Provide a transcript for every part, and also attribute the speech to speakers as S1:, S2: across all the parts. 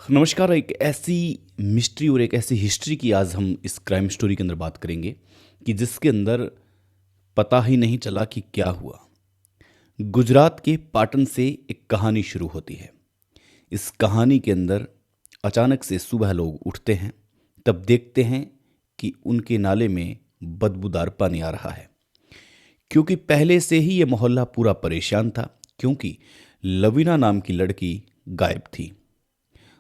S1: नमस्कार। एक ऐसी मिस्ट्री और एक ऐसी हिस्ट्री की आज हम इस क्राइम स्टोरी के अंदर बात करेंगे कि जिसके अंदर पता ही नहीं चला कि क्या हुआ। गुजरात के पाटन से एक कहानी शुरू होती है। इस कहानी के अंदर अचानक से सुबह लोग उठते हैं, तब देखते हैं कि उनके नाले में बदबूदार पानी आ रहा है। क्योंकि पहले से ही ये मोहल्ला पूरा परेशान था, क्योंकि लवीना नाम की लड़की गायब थी।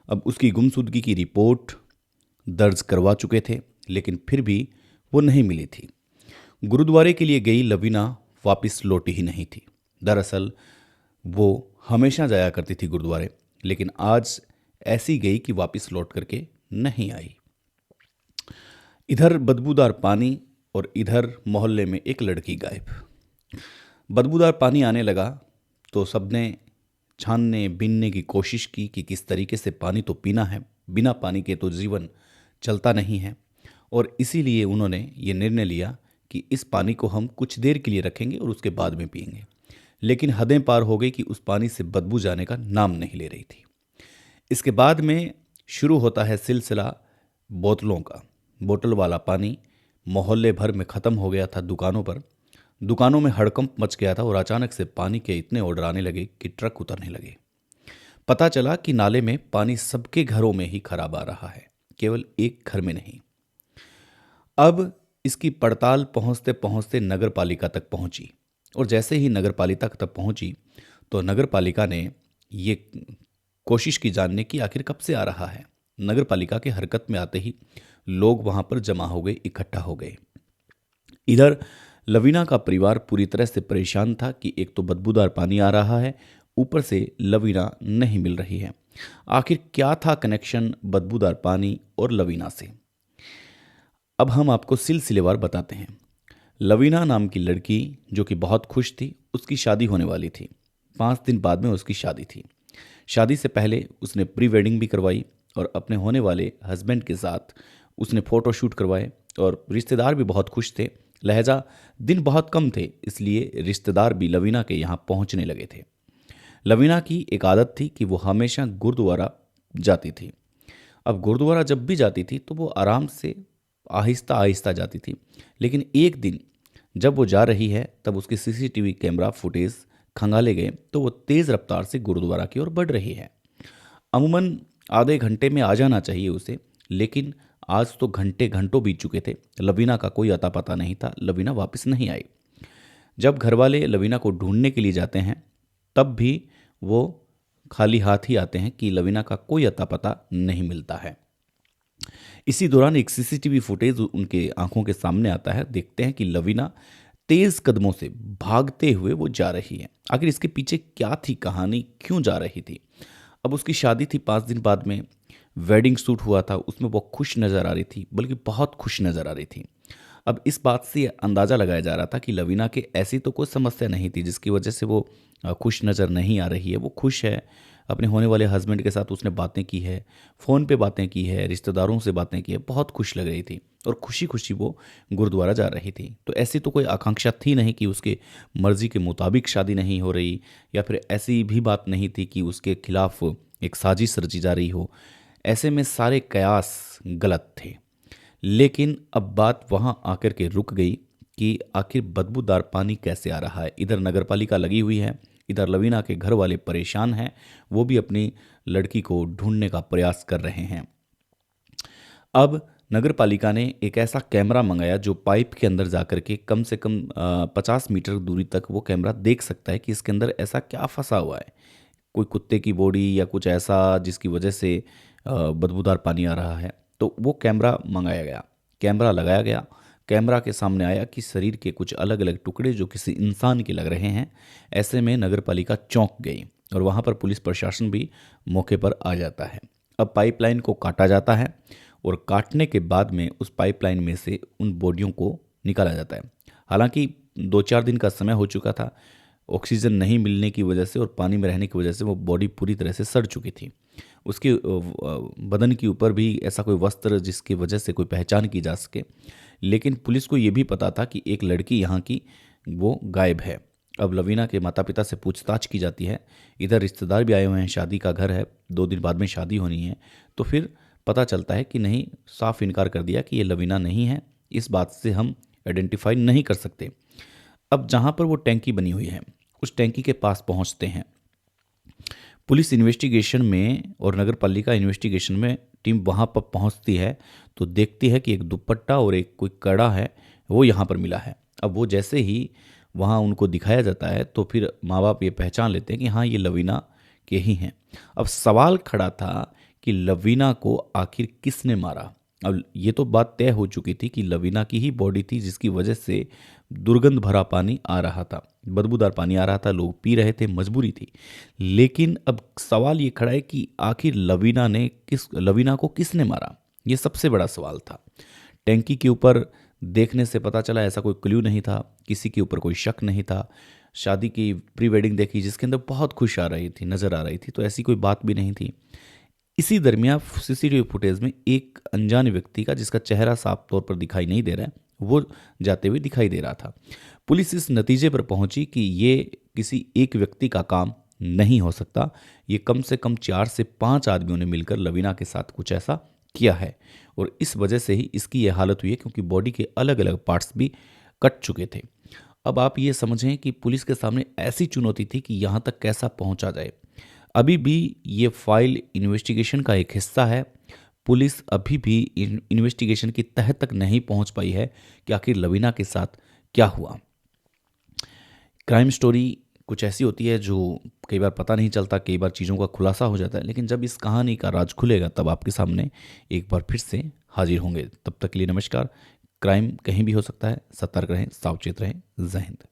S1: अब उसकी गुमशुदगी की रिपोर्ट दर्ज करवा चुके थे, लेकिन फिर भी वो नहीं मिली थी। गुरुद्वारे के लिए गई लवीना वापस लौटी ही नहीं थी। दरअसल वो हमेशा जाया करती थी गुरुद्वारे, लेकिन आज ऐसी गई कि वापस लौट करके नहीं आई। इधर बदबूदार पानी और इधर मोहल्ले में एक लड़की गायब। बदबूदार पानी आने लगा तो सबने छानने बीनने की कोशिश की कि किस तरीके से पानी तो पीना है, बिना पानी के तो जीवन चलता नहीं है। और इसीलिए उन्होंने ये निर्णय लिया कि इस पानी को हम कुछ देर के लिए रखेंगे और उसके बाद में पिएंगे। लेकिन हदें पार हो गई कि उस पानी से बदबू जाने का नाम नहीं ले रही थी। इसके बाद में शुरू होता है सिलसिला बोतलों का। बोतल वाला पानी मोहल्ले भर में ख़त्म हो गया था। दुकानों में हड़कंप मच गया था और अचानक से पानी के इतने ऑर्डर आने लगे कि ट्रक उतरने लगे। पता चला कि नाले में पानी सबके घरों में ही खराब आ रहा है, केवल एक घर में नहीं। अब इसकी पड़ताल पहुंचते पहुंचते नगर पालिका तक पहुंची, और जैसे ही नगर पालिका तक पहुंची तो नगर पालिका ने ये कोशिश की जानने की आखिर कब से आ रहा है। नगर पालिका के हरकत में आते ही लोग वहां पर जमा हो गए, इकट्ठा हो गए। इधर लवीना का परिवार पूरी तरह से परेशान था कि एक तो बदबूदार पानी आ रहा है, ऊपर से लवीना नहीं मिल रही है। आखिर क्या था कनेक्शन बदबूदार पानी और लवीना से? अब हम आपको सिलसिलेवार बताते हैं। लवीना नाम की लड़की जो कि बहुत खुश थी, उसकी शादी होने वाली थी। 5 दिन बाद में उसकी शादी थी। शादी से पहले उसने प्री वेडिंग भी करवाई और अपने होने वाले हस्बैंड के साथ उसने फ़ोटो शूट करवाए, और रिश्तेदार भी बहुत खुश थे। लहजा दिन बहुत कम थे, इसलिए रिश्तेदार भी लवीना के यहाँ पहुँचने लगे थे। लवीना की एक आदत थी कि वो हमेशा गुरुद्वारा जाती थी। अब गुरुद्वारा जब भी जाती थी तो वो आराम से आहिस्ता आहिस्ता जाती थी। लेकिन एक दिन जब वो जा रही है तब उसके सीसीटीवी कैमरा फुटेज खंगाले गए तो वो तेज़ रफ्तार से गुरुद्वारा की ओर बढ़ रही है। अमूमन आधे घंटे में आ जाना चाहिए उसे, लेकिन आज तो घंटे घंटों बीत चुके थे। लवीना का कोई अता पता नहीं था। लवीना वापस नहीं आई। जब घरवाले लवीना को ढूंढने के लिए जाते हैं तब भी वो खाली हाथ ही आते हैं कि लवीना का कोई अता पता नहीं मिलता है। इसी दौरान एक सीसीटीवी फुटेज उनके आंखों के सामने आता है। देखते हैं कि लवीना तेज कदमों से भागते हुए वो जा रही है। आखिर इसके पीछे क्या थी कहानी, क्यों जा रही थी? अब उसकी शादी थी 5 दिन बाद में, वेडिंग शूट हुआ था, उसमें वो खुश नज़र आ रही थी, बल्कि बहुत खुश नज़र आ रही थी। अब इस बात से अंदाज़ा लगाया जा रहा था कि लवीना के ऐसी तो कोई समस्या नहीं थी जिसकी वजह से वो खुश नज़र नहीं आ रही है। वो खुश है, अपने होने वाले हस्बैंड के साथ उसने बातें की है, फ़ोन पे बातें की है, रिश्तेदारों से बातें की है, बहुत खुश लग रही थी और खुशी खुशी वो गुरुद्वारा जा रही थी। तो ऐसी तो कोई आकांक्षा थी नहीं कि उसके मर्ज़ी के मुताबिक शादी नहीं हो रही, या फिर ऐसी भी बात नहीं थी कि उसके खिलाफ एक साजिश रची जा रही हो। ऐसे में सारे कयास गलत थे। लेकिन अब बात वहाँ आकर के रुक गई कि आखिर बदबूदार पानी कैसे आ रहा है। इधर नगरपालिका लगी हुई है, इधर लवीना के घर वाले परेशान हैं, वो भी अपनी लड़की को ढूंढने का प्रयास कर रहे हैं। अब नगरपालिका ने एक ऐसा कैमरा मंगाया जो पाइप के अंदर जाकर के कम से कम 50 मीटर दूरी तक वो कैमरा देख सकता है कि इसके अंदर ऐसा क्या फंसा हुआ है, कोई कुत्ते की बॉडी या कुछ ऐसा जिसकी वजह से बदबूदार पानी आ रहा है। तो वो कैमरा मंगाया गया, कैमरा लगाया गया। कैमरा के सामने आया कि शरीर के कुछ अलग अलग टुकड़े जो किसी इंसान के लग रहे हैं। ऐसे में नगरपालिका चौंक गई और वहाँ पर पुलिस प्रशासन भी मौके पर आ जाता है। अब पाइपलाइन को काटा जाता है और काटने के बाद में उस पाइपलाइन में से उन बॉडियों को निकाला जाता है। हालांकि 2-4 दिन का समय हो चुका था। ऑक्सीजन नहीं मिलने की वजह से और पानी में रहने की वजह से वो बॉडी पूरी तरह से सड़ चुकी थी। उसके बदन के ऊपर भी ऐसा कोई वस्त्र जिसकी वजह से कोई पहचान की जा सके। लेकिन पुलिस को ये भी पता था कि एक लड़की यहाँ की वो गायब है। अब लवीना के माता पिता से पूछताछ की जाती है। इधर रिश्तेदार भी आए हुए हैं, शादी का घर है, 2 दिन बाद में शादी होनी है। तो फिर पता चलता है कि नहीं, साफ इनकार कर दिया कि ये लवीना नहीं है, इस बात से हम आइडेंटिफाई नहीं कर सकते। अब जहाँ पर वो टैंकी बनी हुई है, उस टैंकी के पास पहुँचते हैं। पुलिस इन्वेस्टिगेशन में और नगर पालिका इन्वेस्टिगेशन में टीम वहाँ पर पहुँचती है तो देखती है कि एक दुपट्टा और एक कोई कड़ा है, वो यहाँ पर मिला है। अब वो जैसे ही वहाँ उनको दिखाया जाता है तो फिर माँ बाप ये पहचान लेते हैं कि हाँ, ये लवीना के ही हैं। अब सवाल खड़ा था कि लवीना को आखिर किसने मारा। अब ये तो बात तय हो चुकी थी कि लवीना की ही बॉडी थी, जिसकी वजह से दुर्गंध भरा पानी आ रहा था, बदबूदार पानी आ रहा था, लोग पी रहे थे, मजबूरी थी। लेकिन अब सवाल ये खड़ा है कि आखिर लवीना को किसने मारा, ये सबसे बड़ा सवाल था। टैंकी के ऊपर देखने से पता चला ऐसा कोई क्ल्यू नहीं था, किसी के ऊपर कोई शक नहीं था। शादी की प्री वेडिंग देखी जिसके अंदर बहुत खुश आ रही थी, नज़र आ रही थी, तो ऐसी कोई बात भी नहीं थी। इसी दरमियान सीसीटीवी फुटेज में एक अनजान व्यक्ति का, जिसका चेहरा साफ तौर पर दिखाई नहीं दे रहा है, वो जाते हुए दिखाई दे रहा था। पुलिस इस नतीजे पर पहुंची कि ये किसी एक व्यक्ति का काम नहीं हो सकता, ये कम से कम 4 से 5 आदमियों ने मिलकर लवीना के साथ कुछ ऐसा किया है, और इस वजह से ही इसकी ये हालत हुई है, क्योंकि बॉडी के अलग अलग पार्ट्स भी कट चुके थे। अब आप ये समझें कि पुलिस के सामने ऐसी चुनौती थी कि यहाँ तक कैसा पहुँचा जाए। अभी भी ये फाइल इन्वेस्टिगेशन का एक हिस्सा है। पुलिस अभी भी इन्वेस्टिगेशन की तह तक नहीं पहुंच पाई है कि आखिर लवीना के साथ क्या हुआ। क्राइम स्टोरी कुछ ऐसी होती है जो कई बार पता नहीं चलता, कई बार चीज़ों का खुलासा हो जाता है, लेकिन जब इस कहानी का राज खुलेगा तब आपके सामने एक बार फिर से हाजिर होंगे। तब तक के लिए नमस्कार। क्राइम कहीं भी हो सकता है, सतर्क रहें, सावचेत रहें। जय हिंद।